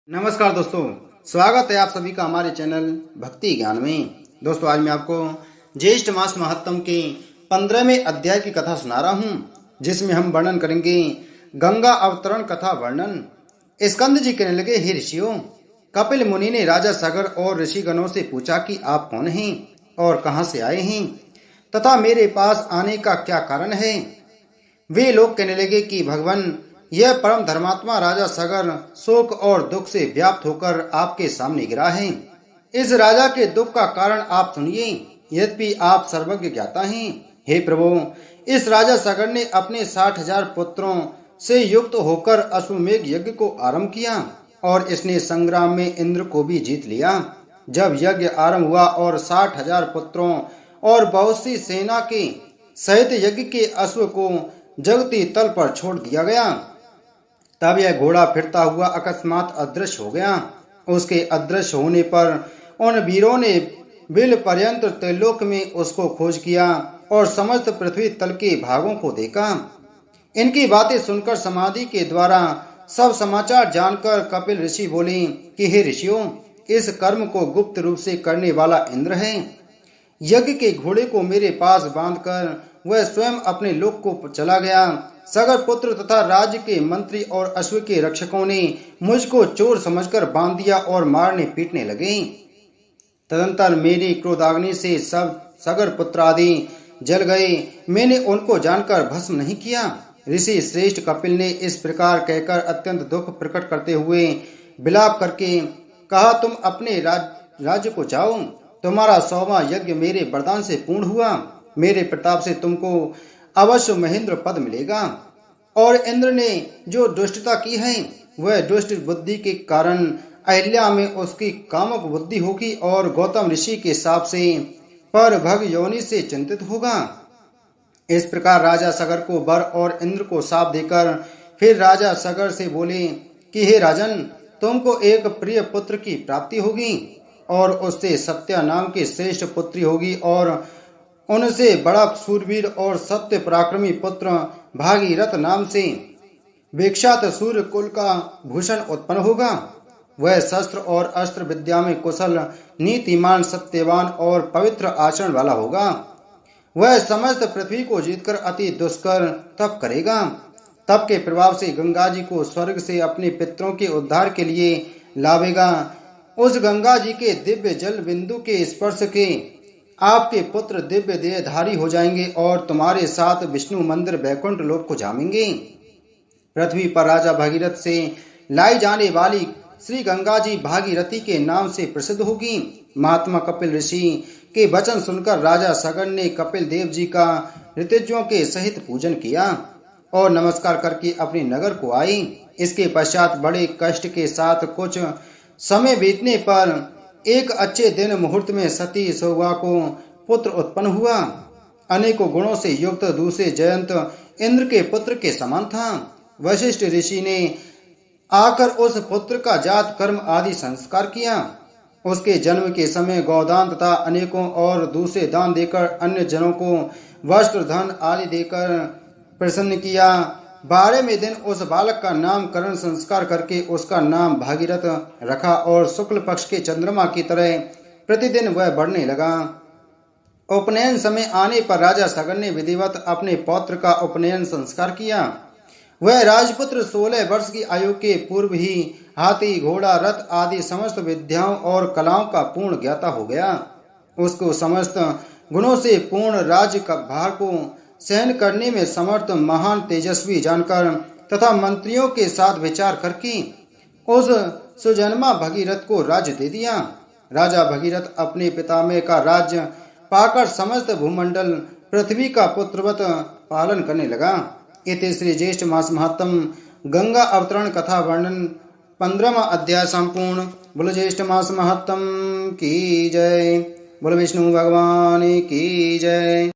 नमस्कार दोस्तों, स्वागत है आप सभी का हमारे चैनल भक्ति ज्ञान में। दोस्तों, आज मैं आपको ज्येष्ठ मास महात्म के 15वें अध्याय की कथा सुना रहा हूँ, जिसमें हम वर्णन करेंगे गंगा अवतरण कथा वर्णन। स्कंद जी कहने लगे, हे ऋषियों, कपिल मुनि ने राजा सागर और ऋषिगणों से पूछा कि आप कौन हैं और कहाँ से आए हैं तथा मेरे पास आने का क्या कारण है। वे लोग कहने लगे कि भगवान, यह परम धर्मात्मा राजा सागर शोक और दुख से व्याप्त होकर आपके सामने गिरा है। इस राजा के दुख का कारण आप सुनिए, यद्यपि आप सर्वज्ञ ज्ञाता हैं। हे प्रभु, इस राजा सागर ने अपने 60,000 पुत्रों से युक्त होकर अश्वमेघ यज्ञ को आरंभ किया और इसने संग्राम में इंद्र को भी जीत लिया। जब यज्ञ आरंभ हुआ और 60,000 पुत्रों और बहुत सी सेना के सहित यज्ञ के अश्व को जगती तल पर छोड़ दिया गया, तब यह घोड़ा फिरता हुआ अकस्मात अदृश्य हो गया। उसके अदृश्य होने पर उन वीरों ने बिल पर्यंत त्रिलोक में उसको खोज किया और समस्त पृथ्वी तल के भागों को देखा। इनकी बातें सुनकर समाधि के द्वारा सब समाचार जानकर कपिल ऋषि बोले कि हे ऋषियों, इस कर्म को गुप्त रूप से करने वाला इंद्र है। यज्ञ के घोड़े को मेरे पास बांधकर वह स्वयं अपने लोक को चला गया। सागर पुत्र तथा राज्य के मंत्री और अश्व के रक्षकों ने मुझको चोर समझकर बांध दिया और मारने पीटने लगे। तदंतर मेरी क्रोधाग्नि से सब सागर पुत्र आदि जल गए। मैंने उनको जानकर भस्म नहीं किया। ऋषि श्रेष्ठ कपिल ने इस प्रकार कहकर अत्यंत दुख प्रकट करते हुए विलाप करके कहा, तुम अपने राज्य को जाओ। तुम्हारा 100वां यज्ञ मेरे वरदान से पूर्ण हुआ। मेरे प्रताप से तुमको अवश्य महेंद्र पद मिलेगा। और इंद्र ने जो दुष्टता की है, वह दुष्ट बुद्धि के कारण अहिल्या में उसकी कामुक बुद्धि होगी और गौतम ऋषि के शाप से पर भग योनि से चिंतित होगा। इस प्रकार राजा सागर को वर और इंद्र को शाप देकर फिर राजा सागर से बोले कि हे राजन, तुमको एक प्रिय पुत्र की प्राप्ति होगी और उससे सत्या नाम की श्रेष्ठ पुत्री होगी और उनसे बड़ा सूरवीर और सत्य पराक्रमी पुत्र भागीरथ नाम से विख्यात सूर्य कुल का भूषण उत्पन्न होगा। वह शस्त्र और अस्त्र विद्या में कुशल, नीतिमान, सत्यवान और पवित्र आचरण वाला होगा। वह समस्त पृथ्वी को जीतकर अति दुष्कर तप करेगा। तप के प्रभाव से गंगा जी को स्वर्ग से अपने पितरों के उद्धार के लिए लावेगा। उस गंगा जी के दिव्य जल बिंदु के स्पर्श के आपके पुत्र दिव्य देहधारी हो जाएंगे और तुम्हारे साथ विष्णु मंदिर वैकुंठ लोक को जामेंगे। पृथ्वी पर राजा भागीरथ से लाई जाने वाली श्री गंगा जी भागीरथी के नाम से प्रसिद्ध होगी। महात्मा कपिल ऋषि के वचन सुनकर राजा सागर ने कपिल देव जी का ऋतुजों के सहित पूजन किया और नमस्कार करके अपने नगर को आई। इसके पश्चात बड़े कष्ट के साथ कुछ समय बीतने पर एक अच्छे दिन मुहूर्त में सती सौवा को पुत्र उत्पन्न हुआ। अनेकों गुणों से युक्त दूसरे जयंत इंद्र के पुत्र के समान था। वशिष्ठ ऋषि ने आकर उस पुत्र का जात कर्म आदि संस्कार किया। उसके जन्म के समय गौदान तथा अनेकों और दूसरे दान देकर अन्य जनों को वस्त्र धन आदि देकर प्रसन्न किया। 12वें दिन उस बालक का नामकरण संस्कार करके उसका नाम भागीरथ रखा और शुक्ल पक्ष के चंद्रमा की तरह प्रतिदिन वह बढ़ने लगा। उपनयन समय आने पर राजा सागर ने विधिवत अपने पौत्र का उपनयन संस्कार किया। वह राजपुत्र 16 वर्ष की आयु के पूर्व ही हाथी, घोड़ा, रथ आदि समस्त विद्याओं और कलाओं का पूर्ण ज्ञाता हो गया। उसको समस्त गुणों से पूर्ण राज्य का भार को सहन करने में समर्थ महान तेजस्वी जानकर तथा मंत्रियों के साथ विचार करके उस सुजन्मा भगीरथ को राज्य दे दिया। राजा भगीरथ अपने पितामह का राज्य पाकर समस्त भूमंडल पृथ्वी का पुत्रवत पालन करने लगा। इति श्री ज्येष्ठ मास महात्म गंगा अवतरण कथा वर्णन 15वां अध्याय संपूर्ण। बोलो ज्येष्ठ मास महात्म की जय। बोलो विष्णु भगवान की जय।